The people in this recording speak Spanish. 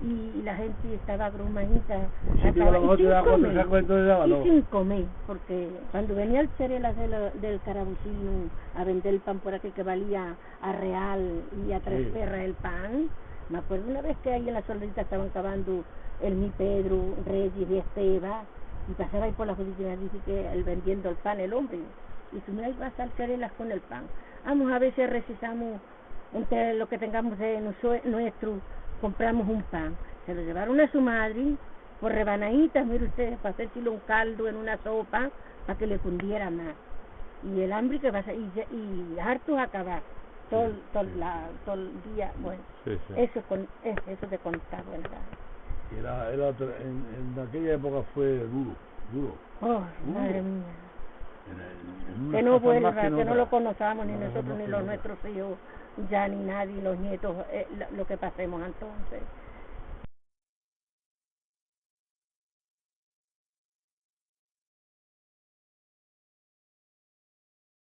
y la gente estaba abrumadita sin comer, porque cuando venía el Cerela del Carabucino a vender el pan por aquí que valía a real y a 3 perras el pan, me acuerdo una vez que ahí en la soldadita estaban cavando el mi Pedro, Reyes y Esteban, y pasaba ahí por la judicial, dice que él vendiendo el pan, el hombre, y tú me vas al Cerela con el pan. Vamos a ver si recesamos entre lo que tengamos de nuestro, compramos un pan. Se lo llevaron a su madre por rebanaditas, mire usted, para hacérselo un caldo en una sopa para que le cundiera más. Y el hambre que va a ser, y hartos a acabar todo el día. Bueno, eso de contar, ¿verdad? En aquella época fue duro. Oh, madre mía. Que no vuelva, que no lo conozcamos ni nosotros ni los nuestros hijos, ya ni nadie, los nietos, lo que pasemos entonces.